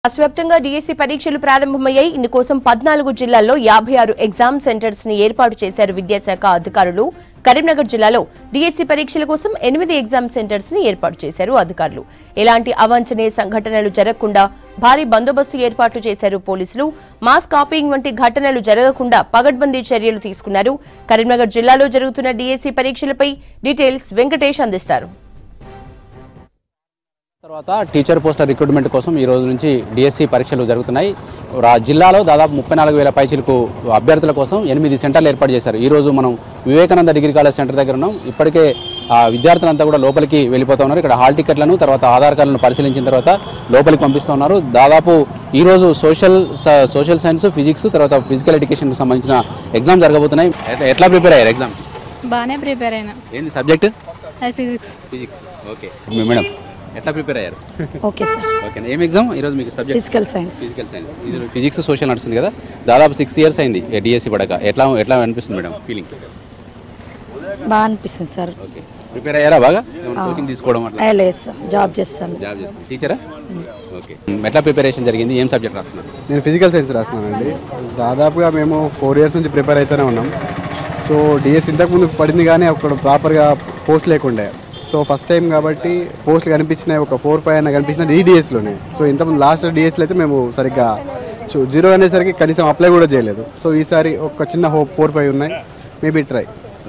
రాష్ట్రవ్యాప్తంగా డిఎస్సి పరీక్షలు ప్రారంభమయ్యాయి. ఇందుకోసం 14 జిల్లాల్లో 56 ఎగ్జామ్ సెంటర్స్ ని ఏర్పాటు చేశారు విద్యాశాఖ అధికారులు. కరీంనగర్ జిల్లాలో డిఎస్సి పరీక్షల కోసం 8 ఎగ్జామ్ సెంటర్స్ ని ఏర్పాటు చేశారు అధికారులు. ఎలాంటి అవాంఛనీయ సంఘటనలు జరగకుండా భారీ బందోబస్తు ఏర్పాటు చేశారు పోలీసులు. మాస్ కాపీయింగ్ వంటి ఘటనలు జరగకుండా పగడ్బందీ చర్యలు తీసుకున్నారు. కరీంనగర్ జిల్లాలో జరుగుతున్న డిఎస్సి పరీక్షలపై డీటెయిల్స్ వెంకటేష్ అందిస్తారు. తర్వాత టీచర్ పోస్టుల రిక్రూట్మెంట్ కోసం ఈ రోజు నుంచి డిఎస్సి పరీక్షలు జరుగుతున్నాయి. జిల్లాలో దాదాపు 34,000 పైచిలకు అభ్యర్థుల కోసం 8 సెంటర్లు ఏర్పాటు చేశారు. ఈ రోజు మనం వివేకానంద డిగ్రీ కాలేజ్ సెంటర్ దగ్గర ఉన్నాం. ఇప్పటికే విద్యార్థులంతా కూడా లోపలికి వెళ్ళిపోతూ ఉన్నారు. ఇక్కడ హాల్ టికెట్లను తర్వాత ఆధార్ కార్డులను పరిశీలించిన తర్వాత లోపలికి పంపిస్తూ ఉన్నారు. దాదాపు ఈ రోజు సోషల్ సైన్స్, ఫిజిక్స్ తర్వాత ఫిజికల్ ఎడ్యుకేషన్కి సంబంధించిన ఎగ్జామ్ జరగబోతున్నాయి. ఎట్లా ప్రిపేర్ అయ్యారు ఎగ్జామ్? బాగానే ప్రిపేర్ అయినా. ఏంటి సబ్జెక్ట్? ఫిజిక్స్. ఓకే మేడం, ఎట్లా ప్రిపేర్ అయ్యారు? Okay sir. ఓకే, ఏం ఎగ్జామ్ ఈరోజు మీకు సబ్జెక్ట్? Physical science. ఇది ఫిజిక్స్ సోషల్ నడుస్తుంది కదా, దాదాపు 6 ఇయర్స్ అయింది డిఎస్సి పడక. ఎట్లా అనిపిస్తుంది మేడం ఫీలింగ్? బాగా అనిపిస్తుంది సార్. ఓకే, ప్రిపేర్ అయ్యారా బాగా? కోచింగ్ తీసుకోవడం అట్లా? లేదు సార్, జాబ్ చేస్తాను. టీచరా? ఓకే, ఎట్లా ప్రిపరేషన్ జరిగింది? ఏం సబ్జెక్ట్ రాస్తున్నారు? నేను ఫిజికల్ సైన్స్ రాస్తున్నానండి. దాదాపుగా మేము 4 ఇయర్స్ నుంచి ప్రిపేర్ అవుతూనే ఉన్నాం. సో డిఎస్సి ఇంతకుముందు పడింది కానీ అక్కడ ప్రాపర్గా పోస్ట్ లేకుండే. సో ఫస్ట్ టైం కాబట్టి పోస్టులు కనిపించినాయి, ఒక 4-5 అయినా కనిపించినది ఈ డిఎస్లోనే. సో ఇంతకుముందు లాస్ట్ డిఎస్లో అయితే మేము సరిగ్గా 0 అనేసరికి కనీసం అప్లై కూడా చేయలేదు. సో ఈసారి ఒక చిన్న హోప్ 4-5 ఉన్నాయి, మేబీ ట్రై.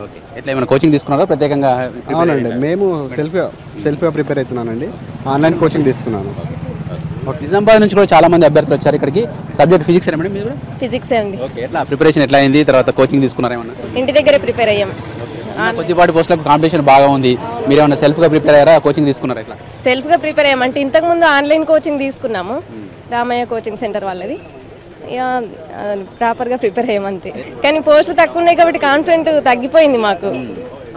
ఓకే, ఎట్లా ఏమైనా కోచింగ్ తీసుకున్నారా ప్రత్యేకంగా? అవునండి, మేము సెల్ఫ్గా ప్రిపేర్ అవుతున్నానండి. ఆన్లైన్ కోచింగ్ తీసుకున్నాను. నిజామాబాద్ నుంచి కూడా చాలా మంది అభ్యర్థులు వచ్చారు ఇక్కడికి. Subject physics madam? మీరు ఫిజిక్స్ అండి. ఓకే, ఎట్లా ప్రిపరేషన్ ఎట్లా అయింది? తర్వాత కోచింగ్ తీసుకున్నారా ఏమన్నా? ఇంటి దగ్గరే ప్రిపేర్ అయ్యాం. కొద్దిపాటి పోస్టులకు కాంపిటీషన్ బాగా ఉంది. మీరు ఏమైనా సెల్ఫ్గా ప్రిపేర్ అయ్యారా, కోచింగ్ తీసుకున్నారా? ఎట్లా సెల్ఫ్గా ప్రిపేర్ అయ్యామంటే ఇంతకుముందు ఆన్లైన్ కోచింగ్ తీసుకున్నాము, రామయ్య కోచింగ్ సెంటర్ వాళ్ళది. ఇక ప్రాపర్గా ప్రిపేర్ అయ్యామంతే. కానీ పోస్టులు తక్కువ ఉన్నాయి కాబట్టి కాన్ఫిడెంట్ తగ్గిపోయింది మాకు.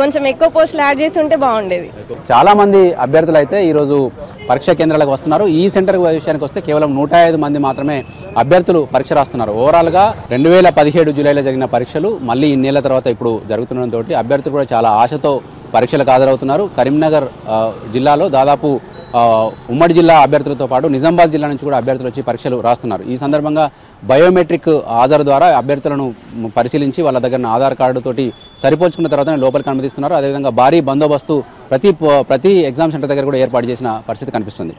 కొంచెం ఎక్కువ పోస్టులు యాడ్ చేసి ఉంటే బాగుండేది. చాలా మంది అభ్యర్థులు అయితే ఈరోజు పరీక్షా కేంద్రాలకు వస్తున్నారు. ఈ సెంటర్ విషయానికి వస్తే కేవలం 105 మంది మాత్రమే అభ్యర్థులు పరీక్ష రాస్తున్నారు. ఓవరాల్గా 2017 జూలైలో జరిగిన పరీక్షలు మళ్ళీ ఇన్నేళ్ల తర్వాత ఇప్పుడు జరుగుతుండడంతో అభ్యర్థులు కూడా చాలా ఆశతో పరీక్షలకు హాజరవుతున్నారు. కరీంనగర్ జిల్లాలో దాదాపు ఉమ్మడి జిల్లా అభ్యర్థులతో పాటు నిజామాబాద్ జిల్లా నుంచి కూడా అభ్యర్థులు వచ్చి పరీక్షలు రాస్తున్నారు. ఈ సందర్భంగా బయోమెట్రిక్ హాజరు ద్వారా అభ్యర్థులను పరిశీలించి వాళ్ళ దగ్గర ఆధార్ కార్డుతోటి సరిపోల్చుకున్న తర్వాత లోపలికి అనుమతిస్తున్నారు. అదేవిధంగా భారీ బందోబస్తు ప్రతి ఎగ్జామ్ సెంటర్ దగ్గర కూడా ఏర్పాటు చేసిన పరిస్థితి కనిపిస్తుంది.